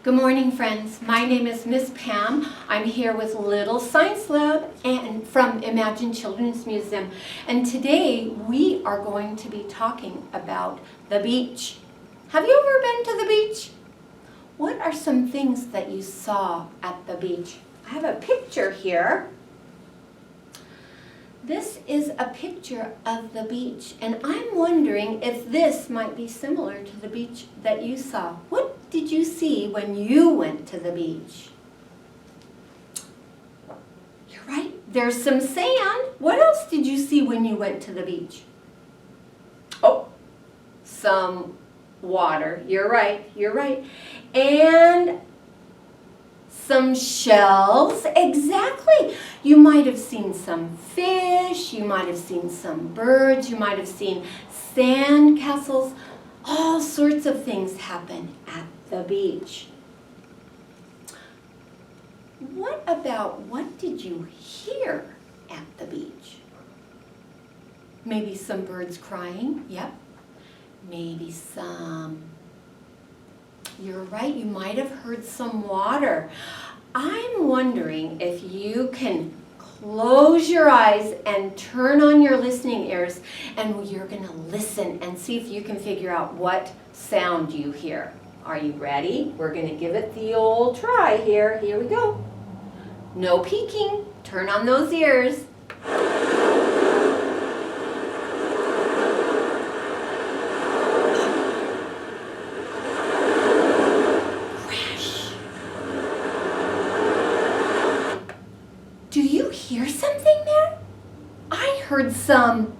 Good morning, friends. My name is Miss Pam. I'm here with Little Science Lab and from Imagine Children's Museum. And today we are going to be talking about the beach. Have you ever been to the beach? What are some things that you saw at the beach? I have a picture here. This is a picture of the beach, and I'm wondering if this might be similar to the beach that you saw. What did you see when you went to the beach? You're right, there's some sand. What else did you see when you went to the beach? Oh, some water. You're right, you're right. And some shells, exactly. You might have seen some fish, you might have seen some birds, you might have seen sand castles. All sorts of things happen at the beach. What did you hear at the beach? Maybe some birds crying, yep. Maybe you're right, you might have heard some water. I'm wondering if you can close your eyes and turn on your listening ears, and you're going to listen and see if you can figure out what sound you hear. Are you ready? We're going to give it the old try here. Here we go. No peeking. Turn on those ears. Do you hear something there? I heard some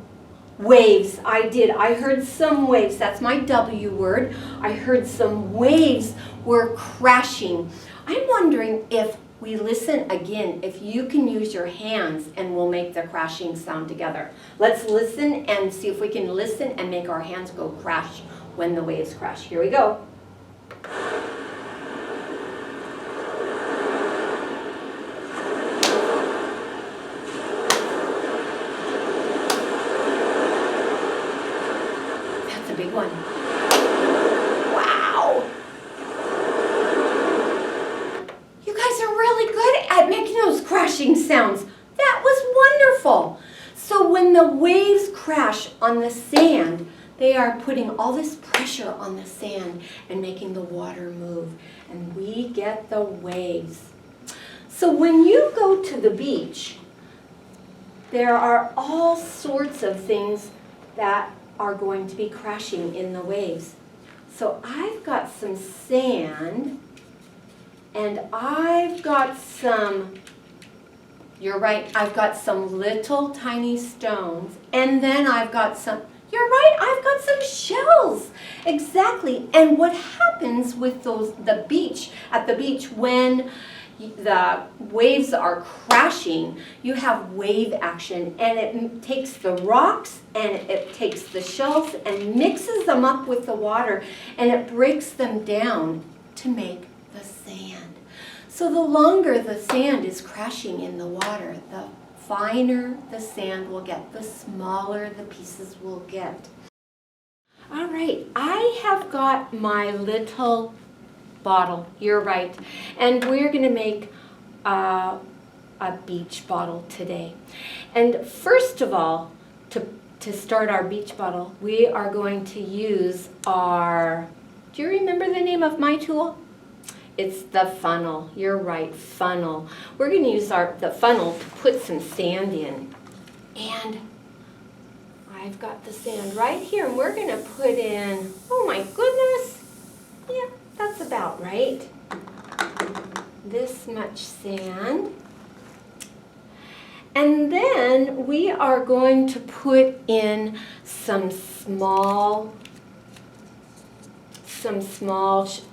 waves. I did. I heard some waves. That's my W word. I heard some waves were crashing. I'm wondering if we listen again, if you can use your hands and we'll make the crashing sound together. Let's listen and see if we can listen and make our hands go crash when the waves crash. Here we go. Big one. Wow! You guys are really good at making those crashing sounds. That was wonderful. So when the waves crash on the sand, they are putting all this pressure on the sand and making the water move. And we get the waves. So when you go to the beach, there are all sorts of things that are going to be crashing in the waves. So I've got some sand, and I've got some, you're right, I've got some little tiny stones, and then I've got some, you're right, I've got some shells. Exactly. And what happens with at the beach when the waves are crashing, you have wave action, and it takes the rocks and it takes the shells and mixes them up with the water, and it breaks them down to make the sand. So the longer the sand is crashing in the water, the finer the sand will get, the smaller the pieces will get. All right, I have got my little bottle, you're right, and we're going to make a beach bottle today. And first of all, to start our beach bottle, we are going to use our, do you remember the name of my tool? It's the funnel. You're right, funnel. We're going to use the funnel to put some sand in. And I've got the sand right here, and we're going to put in, oh my goodness, yeah, that's about right. This much sand. And then we are going to put in some small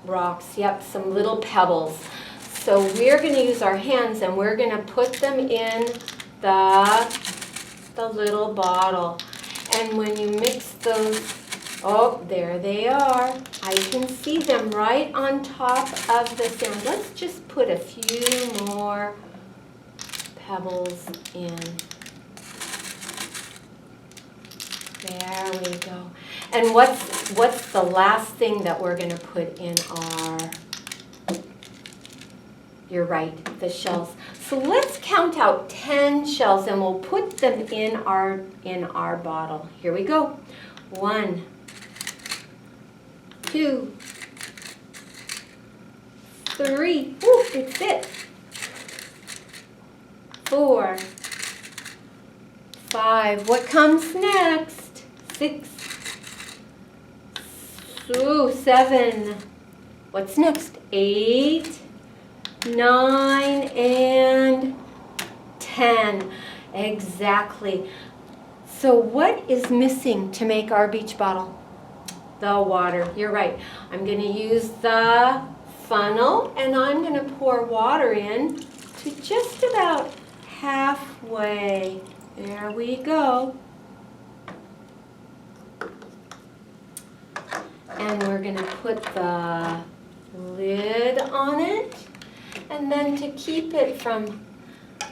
rocks, yep, some little pebbles. So we're going to use our hands, and we're going to put them in the little bottle. And when you mix those, oh, there they are. I can see them right on top of the sand. Let's just put a few more pebbles in. There we go. And what's the last thing that we're going to put in our You're right, the shells. So let's count out 10 shells and we'll put them in our bottle. Here we go. 1, 2, 3. Ooh, it fit. 4, 5. What comes next? 6. Ooh, 7. What's next? 8, 9, and 10. Exactly. So what is missing to make our beach bottle? The water. You're right. I'm going to use the funnel and I'm going to pour water in to just about halfway. There we go. And we're going to put the lid on it. And then to keep it from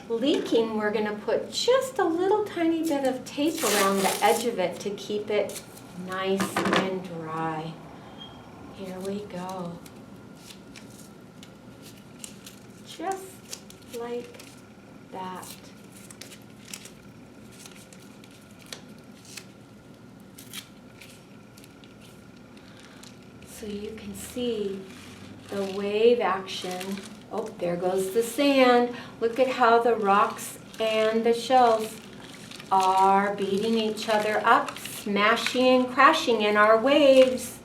leaking, we're going to put just a little tiny bit of tape around the edge of it to keep it nice and dry. Here we go. Just like that. So you can see the wave action. Oh, there goes the sand. Look at how the rocks and the shells are beating each other up, smashing and crashing in our waves.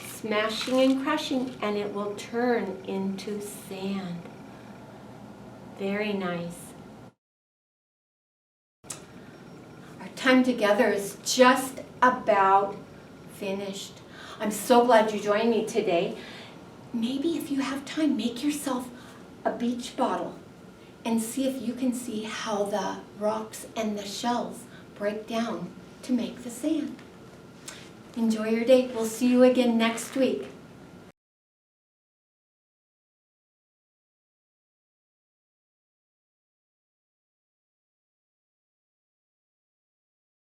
Smashing and crashing, and it will turn into sand. Very nice. Our time together is just about finished. I'm so glad you joined me today. Maybe if you have time, make yourself a beach bottle and see if you can see how the rocks and the shells break down to make the sand. Enjoy your day. We'll see you again next week.